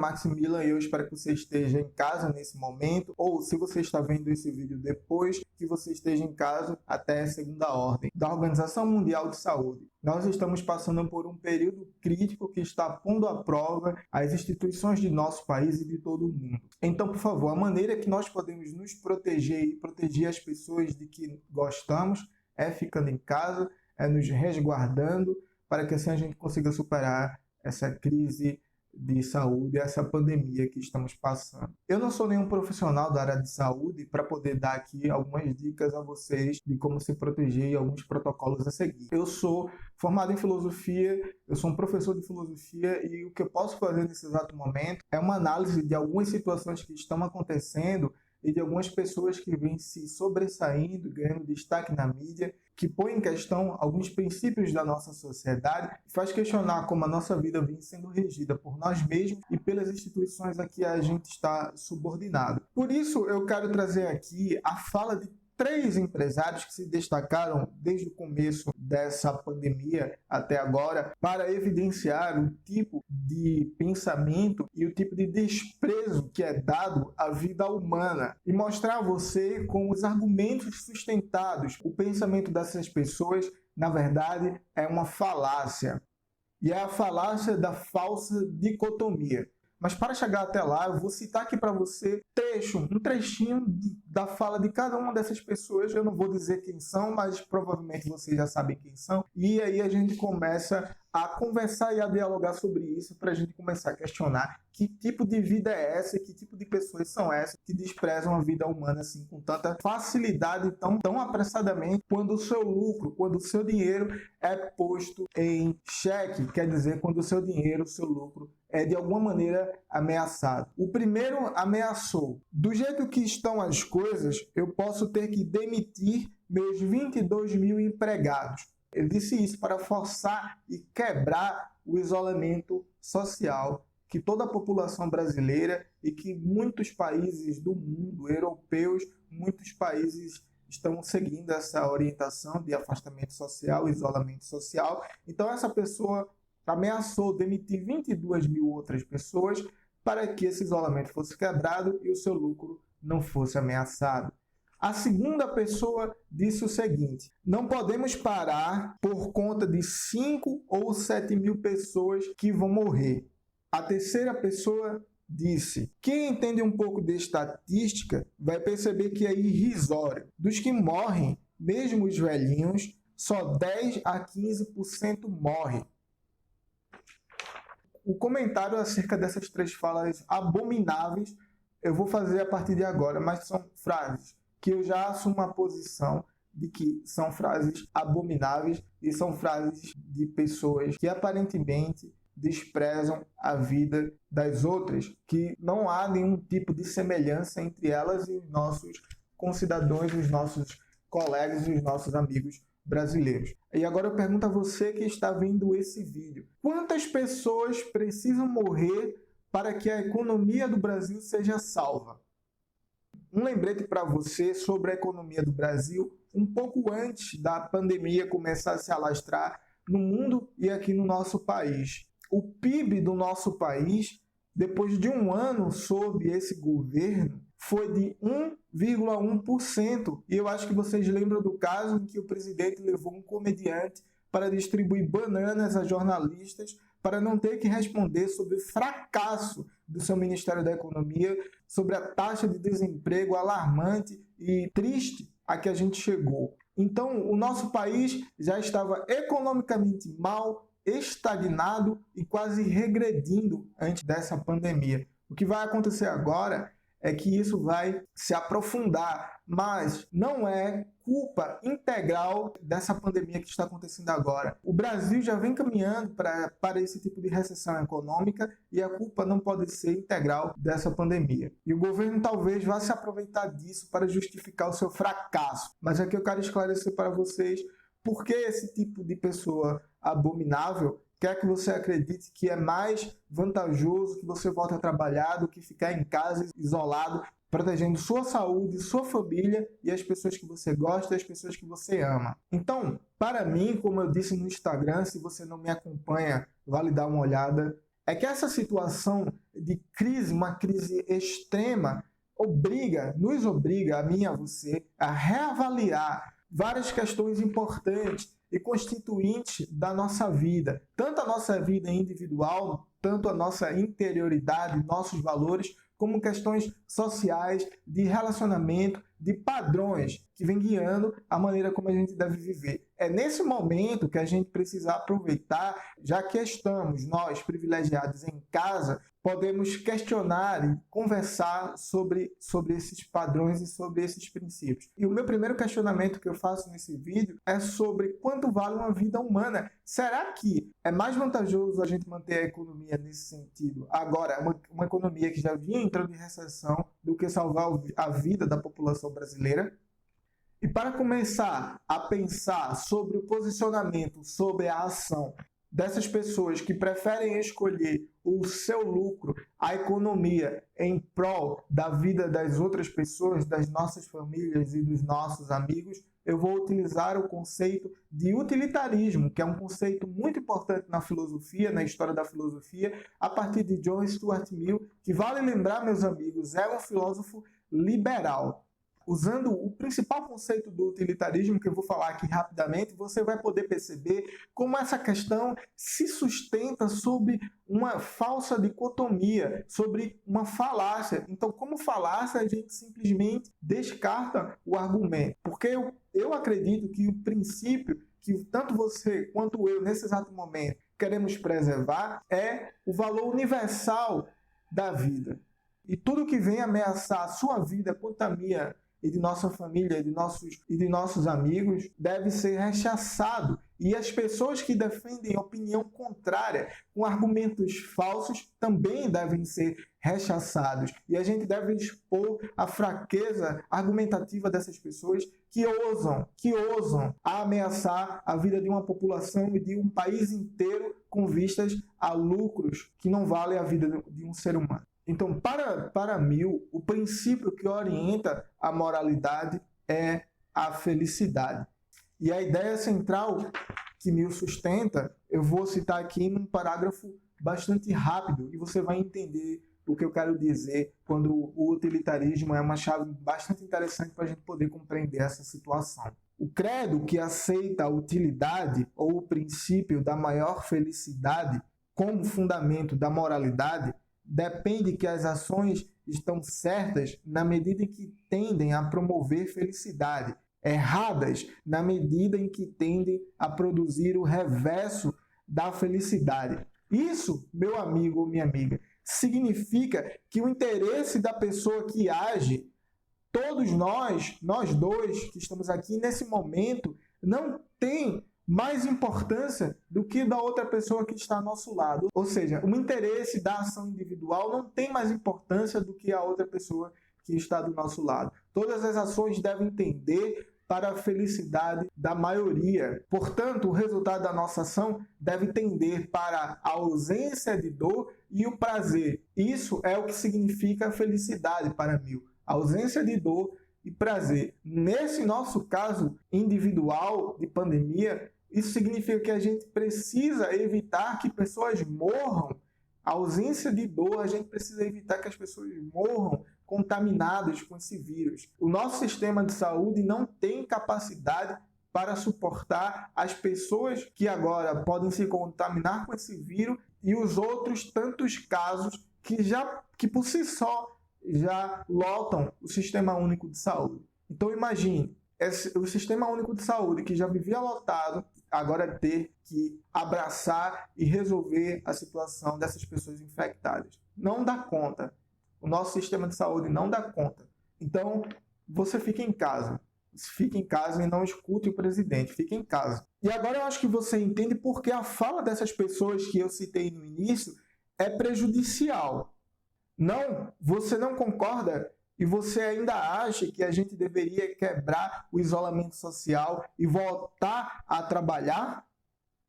Maximilian e eu espero que você esteja em casa nesse momento, ou se você está vendo esse vídeo depois, que você esteja em casa até a segunda ordem da Organização Mundial de Saúde. Nós estamos passando por um período crítico que está pondo à prova as instituições de nosso país e de todo o mundo. Então, por favor, a maneira que nós podemos nos proteger e proteger as pessoas de que gostamos é ficando em casa, é nos resguardando, para que assim a gente consiga superar essa crise de saúde, essa pandemia que estamos passando. Eu não sou nenhum profissional da área de saúde para poder dar aqui algumas dicas a vocês de como se proteger e alguns protocolos a seguir. Eu sou formado em filosofia, eu sou um professor de filosofia e o que eu posso fazer nesse exato momento é uma análise de algumas situações que estão acontecendo e de algumas pessoas que vêm se sobressaindo, ganhando destaque na mídia, que põem em questão alguns princípios da nossa sociedade, faz questionar como a nossa vida vem sendo regida por nós mesmos e pelas instituições a que a gente está subordinado. Por isso, eu quero trazer aqui a fala de 3 empresários que se destacaram desde o começo dessa pandemia até agora para evidenciar o tipo de pensamento e o tipo de desprezo que é dado à vida humana e mostrar a você com os argumentos sustentados. O pensamento dessas pessoas, na verdade, é uma falácia. E é a falácia da falsa dicotomia. Mas para chegar até lá, eu vou citar aqui para você um trechinho da fala de cada uma dessas pessoas. Eu não vou dizer quem são, mas provavelmente vocês já sabem quem são. E aí a gente começa a conversar e a dialogar sobre isso para a gente começar a questionar que tipo de vida é essa, que tipo de pessoas são essas que desprezam a vida humana assim com tanta facilidade, tão apressadamente, quando o seu lucro, quando o seu dinheiro é posto em xeque, quer dizer, quando o seu dinheiro, o seu lucro é de alguma maneira ameaçado. O primeiro ameaçou: do jeito que estão as coisas, eu posso ter que demitir meus 22 mil empregados. Ele disse isso para forçar e quebrar o isolamento social que toda a população brasileira e que muitos países do mundo, europeus, muitos países estão seguindo essa orientação de afastamento social, isolamento social. Então essa pessoa ameaçou demitir 22 mil outras pessoas para que esse isolamento fosse quebrado e o seu lucro não fosse ameaçado. A segunda pessoa disse o seguinte: não podemos parar por conta de 5 ou 7 mil pessoas que vão morrer. A terceira pessoa disse: quem entende um pouco de estatística vai perceber que é irrisório. Dos que morrem, mesmo os velhinhos, só 10 a 15% morrem. O comentário acerca dessas 3 falas abomináveis eu vou fazer a partir de agora, mas são frases que eu já assumo a posição de que são frases abomináveis e são frases de pessoas que aparentemente desprezam a vida das outras, que não há nenhum tipo de semelhança entre elas e os nossos concidadãos, os nossos colegas e os nossos amigos brasileiros. E agora eu pergunto a você que está vendo esse vídeo: quantas pessoas precisam morrer para que a economia do Brasil seja salva? Um lembrete para você sobre a economia do Brasil um pouco antes da pandemia começar a se alastrar no mundo e aqui no nosso país. O PIB do nosso país, depois de um ano sob esse governo, foi de 1,1%. E eu acho que vocês lembram do caso em que o presidente levou um comediante para distribuir bananas a jornalistas para não ter que responder sobre o fracasso do seu Ministério da Economia, sobre a taxa de desemprego alarmante e triste a que a gente chegou. Então, o nosso país já estava economicamente mal, estagnado e quase regredindo antes dessa pandemia. O que vai acontecer agora é que isso vai se aprofundar, mas não é culpa integral dessa pandemia que está acontecendo agora. O Brasil já vem caminhando para esse tipo de recessão econômica e a culpa não pode ser integral dessa pandemia. E o governo talvez vá se aproveitar disso para justificar o seu fracasso. Mas aqui eu quero esclarecer para vocês por que esse tipo de pessoa abominável quer que você acredite que é mais vantajoso que você volte a trabalhar do que ficar em casa isolado, protegendo sua saúde, sua família e as pessoas que você gosta e as pessoas que você ama. Então, para mim, como eu disse no Instagram, se você não me acompanha, vale dar uma olhada. é que essa situação de crise, uma crise extrema, nos obriga, a mim e a você, a reavaliar várias questões importantes e constituintes da nossa vida. Tanto a nossa vida individual, tanto a nossa interioridade, nossos valores, como questões sociais, de relacionamento, de padrões que vem guiando a maneira como a gente deve viver. É nesse momento que a gente precisa aproveitar, já que estamos, nós, privilegiados em casa, podemos questionar e conversar sobre esses padrões e sobre esses princípios. E o meu primeiro questionamento que eu faço nesse vídeo é sobre quanto vale uma vida humana. Será que é mais vantajoso a gente manter a economia nesse sentido, agora, uma economia que já vinha entrando em recessão, do que salvar a vida da população brasileira? E para começar a pensar sobre o posicionamento, sobre a ação dessas pessoas que preferem escolher o seu lucro, a economia, em prol da vida das outras pessoas, das nossas famílias e dos nossos amigos, eu vou utilizar o conceito de utilitarismo, que é um conceito muito importante na filosofia, na história da filosofia, a partir de John Stuart Mill, que, vale lembrar, meus amigos, é um filósofo liberal. Usando o principal conceito do utilitarismo, que eu vou falar aqui rapidamente, você vai poder perceber como essa questão se sustenta sobre uma falsa dicotomia, sobre uma falácia. Então, como falácia, a gente simplesmente descarta o argumento. Porque eu acredito que o princípio que tanto você quanto eu, nesse exato momento, queremos preservar é o valor universal da vida. E tudo que vem ameaçar a sua vida quanto a minha e de nossa família e de nossos amigos deve ser rechaçado. E as pessoas que defendem opinião contrária com argumentos falsos também devem ser rechaçados. E a gente deve expor a fraqueza argumentativa dessas pessoas que ousam ameaçar a vida de uma população e de um país inteiro com vistas a lucros que não valem a vida de um ser humano. Então, para Mill, o princípio que orienta a moralidade é a felicidade. E a ideia central que Mill sustenta, eu vou citar aqui num parágrafo bastante rápido, e você vai entender o que eu quero dizer quando o utilitarismo é uma chave bastante interessante para a gente poder compreender essa situação. O credo que aceita a utilidade ou o princípio da maior felicidade como fundamento da moralidade depende que as ações estão certas na medida em que tendem a promover felicidade, erradas na medida em que tendem a produzir o reverso da felicidade. Isso, meu amigo ou minha amiga, significa que o interesse da pessoa que age, todos nós dois que estamos aqui nesse momento, não tem mais importância do que da outra pessoa que está ao nosso lado. Ou seja, o interesse da ação individual não tem mais importância do que a outra pessoa que está do nosso lado. Todas as ações devem tender para a felicidade da maioria. Portanto, o resultado da nossa ação deve tender para a ausência de dor e o prazer. Isso é o que significa felicidade para Mill. A ausência de dor e prazer. Nesse nosso caso individual de pandemia, isso significa que a gente precisa evitar que pessoas morram. A ausência de dor, a gente precisa evitar que as pessoas morram contaminadas com esse vírus. O nosso sistema de saúde não tem capacidade para suportar as pessoas que agora podem se contaminar com esse vírus e os outros tantos casos que por si só já lotam o Sistema Único de Saúde. Então imagine, o Sistema Único de Saúde, que já vivia lotado, agora ter que abraçar e resolver a situação dessas pessoas infectadas. Não dá conta. O nosso sistema de saúde não dá conta. Então, você fica em casa. Fique em casa e não escute o presidente. Fique em casa. E agora eu acho que você entende porque a fala dessas pessoas que eu citei no início é prejudicial. Não, você não concorda e você ainda acha que a gente deveria quebrar o isolamento social e voltar a trabalhar?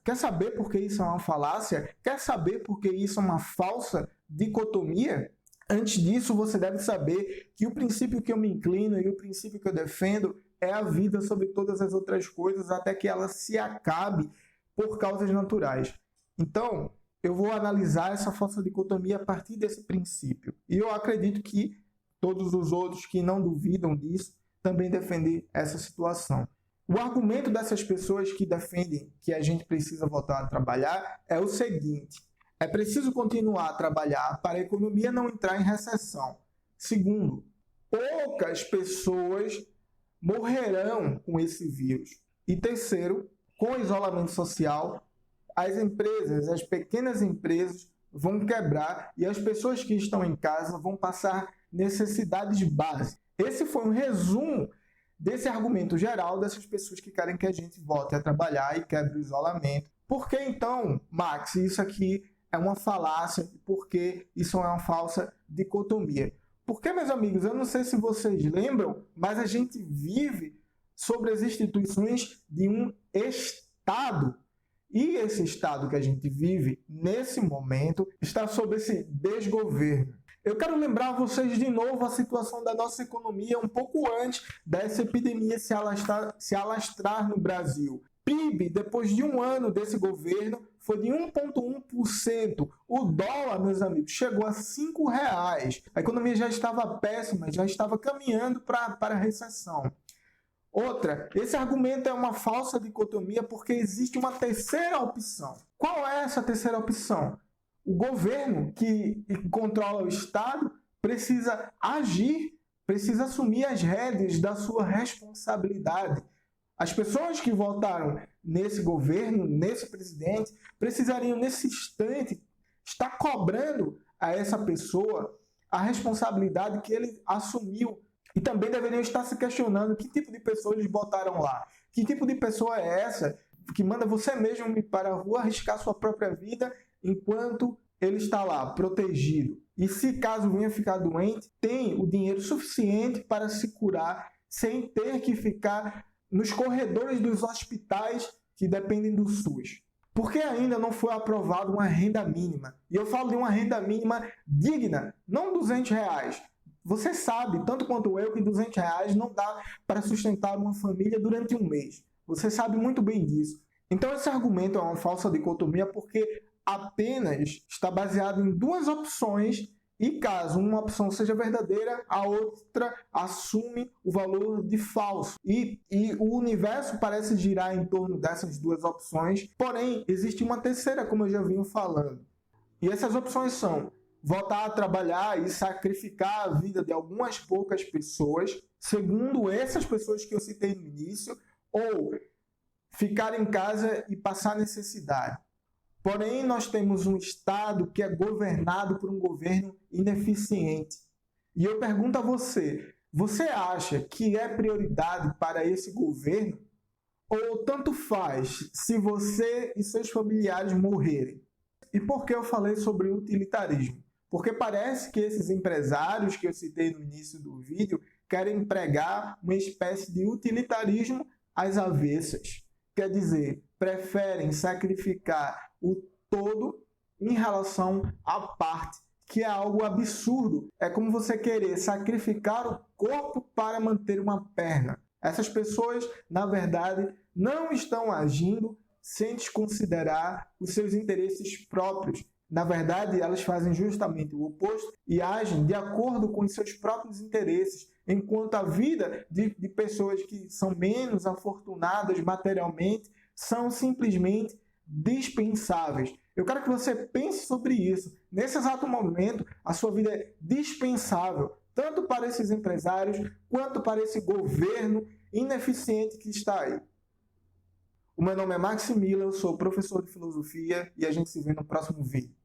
Quer saber por que isso é uma falácia? Quer saber por que isso é uma falsa dicotomia? Antes disso, você deve saber que o princípio que eu me inclino e o princípio que eu defendo é a vida sobre todas as outras coisas até que ela se acabe por causas naturais. Então, eu vou analisar essa falsa dicotomia a partir desse princípio. E eu acredito que todos os outros que não duvidam disso também defendem essa situação. O argumento dessas pessoas que defendem que a gente precisa voltar a trabalhar é o seguinte: é preciso continuar a trabalhar para a economia não entrar em recessão. Segundo, poucas pessoas morrerão com esse vírus. E terceiro, com o isolamento social, as empresas, as pequenas empresas vão quebrar e as pessoas que estão em casa vão passar necessidades básicas. Esse foi um resumo desse argumento geral dessas pessoas que querem que a gente volte a trabalhar e quebre o isolamento. Por que então, Max, isso aqui é uma falácia? Por que isso é uma falsa dicotomia? Porque, meus amigos, eu não sei se vocês lembram, mas a gente vive sobre as instituições de um Estado. E esse Estado que a gente vive, nesse momento, está sob esse desgoverno. Eu quero lembrar vocês de novo a situação da nossa economia um pouco antes dessa epidemia se alastrar no Brasil. PIB, depois de um ano desse governo, foi de 1,1%. O dólar, meus amigos, chegou a R$ 5,00. A economia já estava péssima, já estava caminhando para a recessão. Outra, esse argumento é uma falsa dicotomia porque existe uma terceira opção. Qual é essa terceira opção? O governo que controla o Estado precisa agir, precisa assumir as rédeas da sua responsabilidade. As pessoas que votaram nesse governo, nesse presidente, precisariam, nesse instante, estar cobrando a essa pessoa a responsabilidade que ele assumiu. E também deveriam estar se questionando que tipo de pessoa eles botaram lá. Que tipo de pessoa é essa que manda você mesmo ir para a rua arriscar sua própria vida enquanto ele está lá, protegido. E se caso venha ficar doente, tem o dinheiro suficiente para se curar sem ter que ficar nos corredores dos hospitais que dependem do SUS. Porque ainda não foi aprovada uma renda mínima. E eu falo de uma renda mínima digna, não R$200. Você sabe, tanto quanto eu, que R$200 não dá para sustentar uma família durante um mês. Você sabe muito bem disso. Então esse argumento é uma falsa dicotomia porque apenas está baseado em duas opções e caso uma opção seja verdadeira, a outra assume o valor de falso. E o universo parece girar em torno dessas duas opções, porém existe uma terceira, como eu já vinha falando. E essas opções são voltar a trabalhar e sacrificar a vida de algumas poucas pessoas, segundo essas pessoas que eu citei no início, ou ficar em casa e passar necessidade. Porém, nós temos um Estado que é governado por um governo ineficiente. E eu pergunto a você, você acha que é prioridade para esse governo? Ou tanto faz se você e seus familiares morrerem? E por que eu falei sobre utilitarismo? Porque parece que esses empresários que eu citei no início do vídeo querem pregar uma espécie de utilitarismo às avessas. Quer dizer, preferem sacrificar o todo em relação à parte, que é algo absurdo. É como você querer sacrificar o corpo para manter uma perna. Essas pessoas, na verdade, não estão agindo sem desconsiderar os seus interesses próprios. Na verdade, elas fazem justamente o oposto e agem de acordo com os seus próprios interesses, enquanto a vida de pessoas que são menos afortunadas materialmente são simplesmente dispensáveis. Eu quero que você pense sobre isso. Nesse exato momento, a sua vida é dispensável, tanto para esses empresários, quanto para esse governo ineficiente que está aí. O meu nome é Maximilian, eu sou professor de filosofia e a gente se vê no próximo vídeo.